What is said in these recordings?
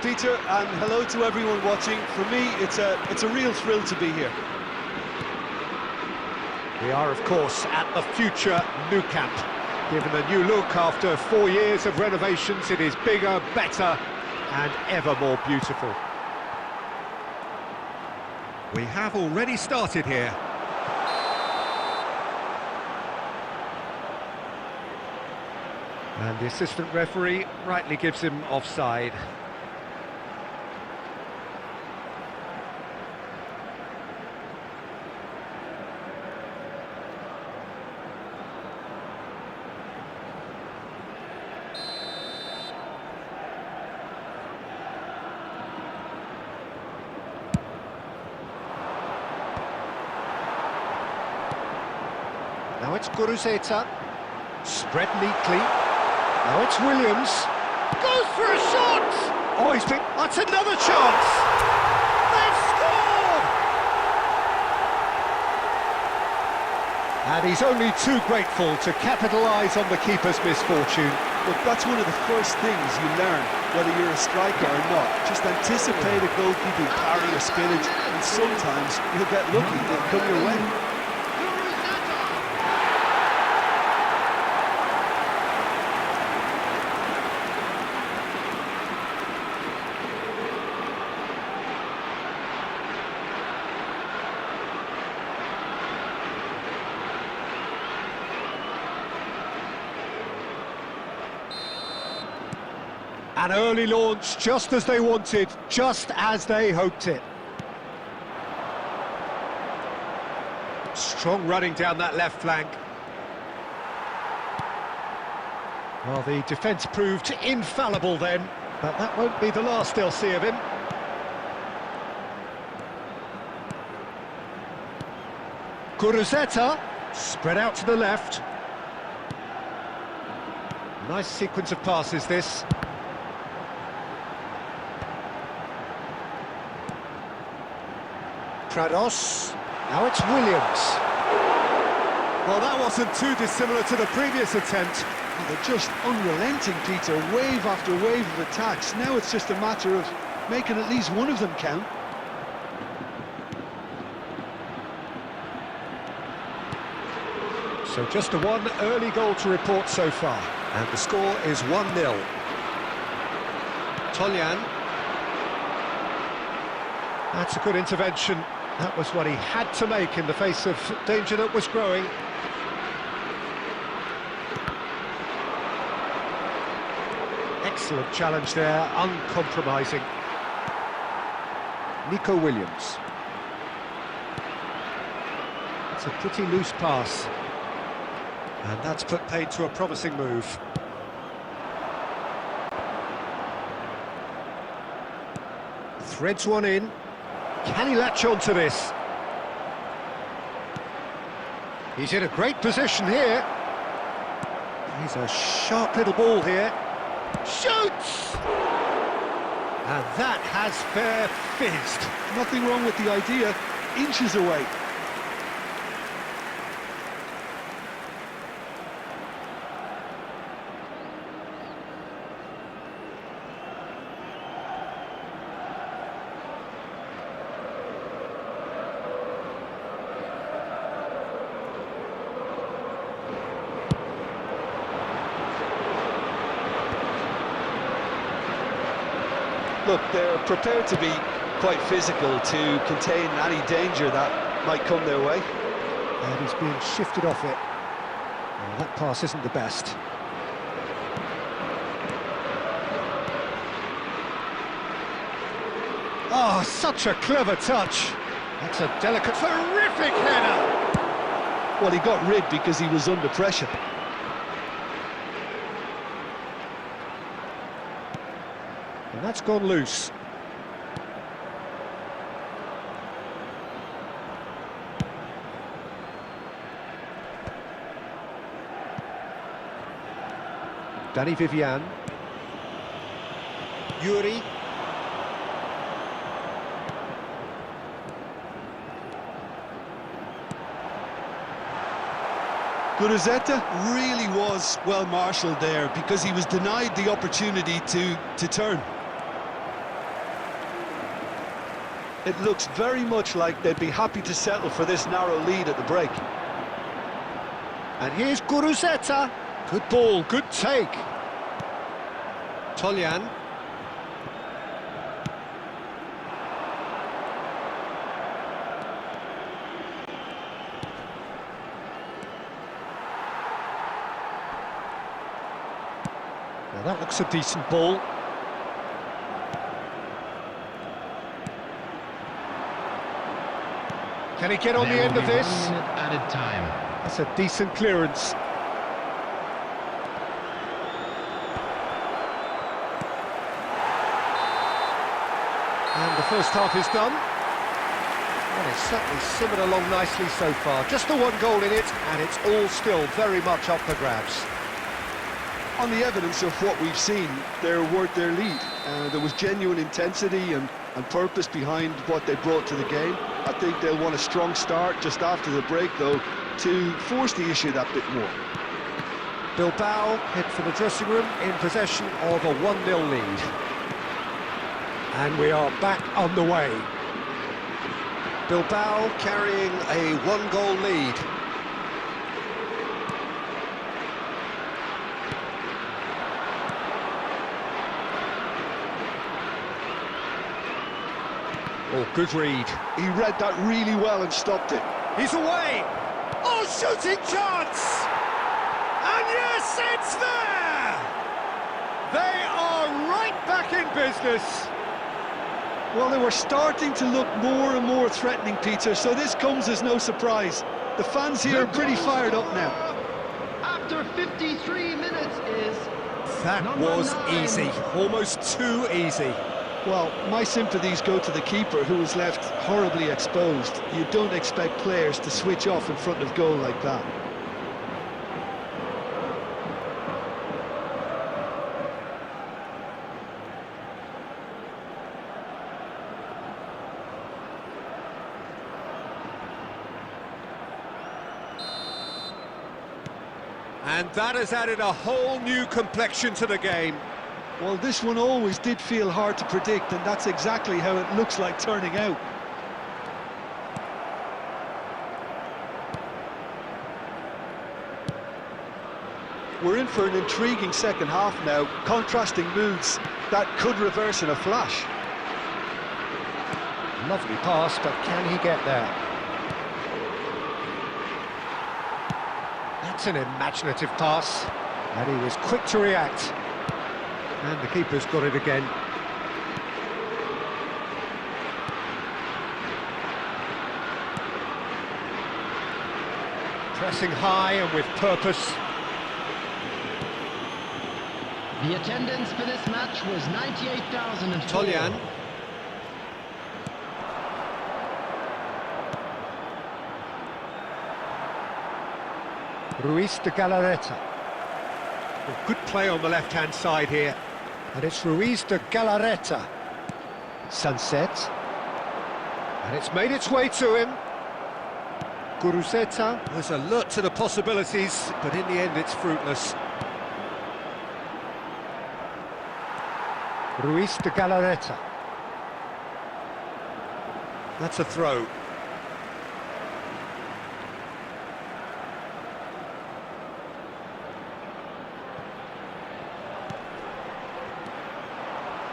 Peter, and hello to everyone watching. For me, it's a real thrill to be here. We are, of course, at the future Nou Camp. Given a new look after 4 years of renovations, it is bigger, better, and ever more beautiful. We have already started here. And the assistant referee rightly gives him offside. Now it's Guruzeta, spread neatly. Now it's Williams, goes for a shot! Oh, that's another chance! They've scored! And he's only too grateful to capitalise on the keeper's misfortune. Look, that's one of the first things you learn, whether you're a striker or not. Just anticipate a goalkeeping parry or spillage, and sometimes you'll get lucky, they'll come your way. An early launch, just as they wanted, just as they hoped it. Strong running down that left flank. Well, the defence proved infallible then, but that won't be the last they'll see of him. Guruzeta, spread out to the left. Nice sequence of passes, this. Prados, now it's Williams. Well, that wasn't too dissimilar to the previous attempt. Well, they're just unrelenting, Peter, wave after wave of attacks. Now it's just a matter of making at least one of them count. So just the one early goal to report so far. And the score is 1-0. Toljan. That's a good intervention. That was what he had to make in the face of danger that was growing. Excellent challenge there, uncompromising. Nico Williams. It's a pretty loose pass. And that's put paid to a promising move. Threads one in. Can he latch on to this? He's in a great position here. He's a sharp little ball here. Shoots! And that has fair fizzed. Nothing wrong with the idea, inches away. Look, they're prepared to be quite physical to contain any danger that might come their way. And he's being shifted off it. Well, that pass isn't the best. Oh, such a clever touch. That's a delicate, terrific header. Well, he got rid because he was under pressure. And that's gone loose. Danny Vivian. Yuri. Guruzeta really was well marshalled there because he was denied the opportunity to turn. It looks very much like they'd be happy to settle for this narrow lead at the break. And here's Guruzeta. Good ball, good take. Toljan. Now that looks a decent ball. Can he get on the end of this? 1 minute added time. That's a decent clearance. And the first half is done. Well, it's certainly simmered along nicely so far. Just the one goal in it, and it's all still very much up for grabs. On the evidence of what we've seen, they're worth their lead. There was genuine intensity and purpose behind what they brought to the game. I think they'll want a strong start just after the break, though, to force the issue that bit more. Bilbao head for the dressing room in possession of a 1-0 lead. And we are back on the way. Bilbao carrying a 1-goal lead. Oh, good read. He read that really well and stopped it. He's away! Oh, shooting chance! And yes, it's there! They are right back in business. Well, they were starting to look more and more threatening, Peter, so this comes as no surprise. The fans here are pretty fired up now. After 53 minutes is... That was 9. easy, almost too easy. Well, my sympathies go to the keeper, who was left horribly exposed. You don't expect players to switch off in front of goal like that. And that has added a whole new complexion to the game. Well, this one always did feel hard to predict, and that's exactly how it looks like turning out. We're in for an intriguing second half now, contrasting moods that could reverse in a flash. Lovely pass, but can he get there? That's an imaginative pass, and he was quick to react. And the keeper's got it again. Pressing high and with purpose. The attendance for this match was 98,004. Toljan. Ruiz de Galarreta. Well, good play on the left-hand side here. And it's Ruiz de Galarreta. Sunset. And it's made its way to him. Guruzeta was alert to the possibilities, but in the end it's fruitless. Ruiz de Galarreta. That's a throw.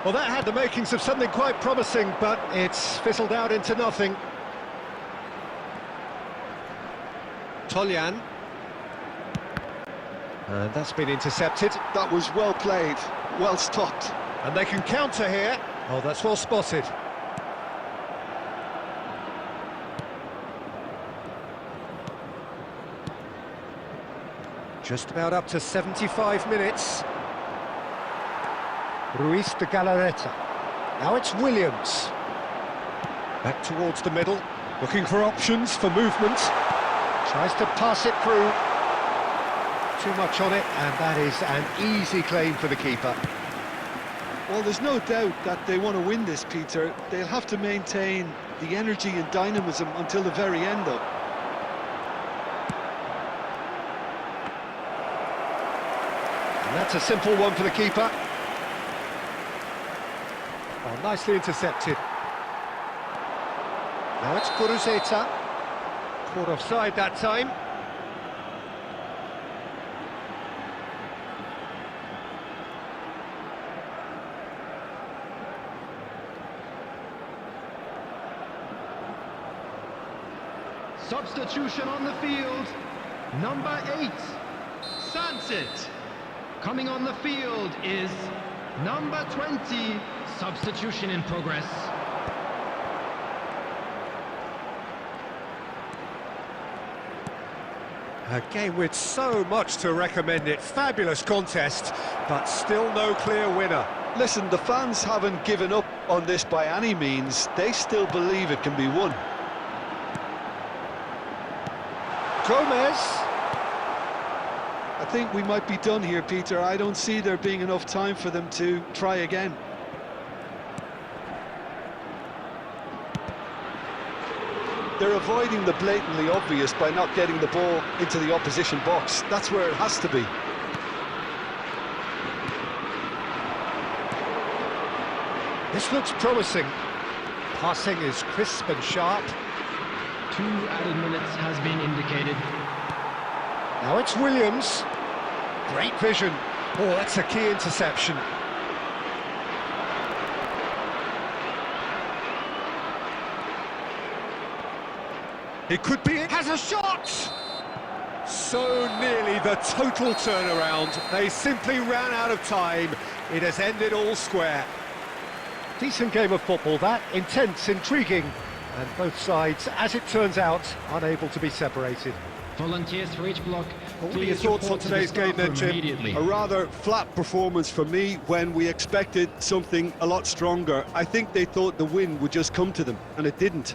Well, that had the makings of something quite promising, but it's fizzled out into nothing. Toljan. And that's been intercepted. That was well played, well stopped. And they can counter here. Oh, that's well spotted. Just about up to 75 minutes. Ruiz de Galarreta. Now it's Williams. Back towards the middle, looking for options for movement. Tries to pass it through. Too much on it, and that is an easy claim for the keeper. Well, there's no doubt that they want to win this, Peter. They'll have to maintain the energy and dynamism until the very end, though. And that's a simple one for the keeper. Oh, nicely intercepted. Now it's Guruzeta. Caught offside that time. Substitution on the field. Number 8, Sansit. Coming on the field is number 20. Substitution in progress. A game with so much to recommend it. Fabulous contest, but still no clear winner. Listen, the fans haven't given up on this by any means. They still believe it can be won. Gomez. I think we might be done here, Peter. I don't see there being enough time for them to try again. They're avoiding the blatantly obvious by not getting the ball into the opposition box. That's where it has to be. This looks promising. Passing is crisp and sharp. 2 added minutes has been indicated. Now it's Williams. Great vision. Oh, that's a key interception. It could be it. Has a shot! So nearly the total turnaround. They simply ran out of time. It has ended all square. Decent game of football, that. Intense, intriguing. And both sides, as it turns out, unable to be separated. Volunteers for each block. What were your thoughts on today's game then, Jim? A rather flat performance for me when we expected something a lot stronger. I think they thought the win would just come to them, and it didn't.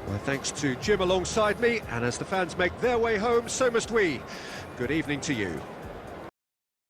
Well, thanks to Jim alongside me, and as the fans make their way home, so must we. Good evening to you.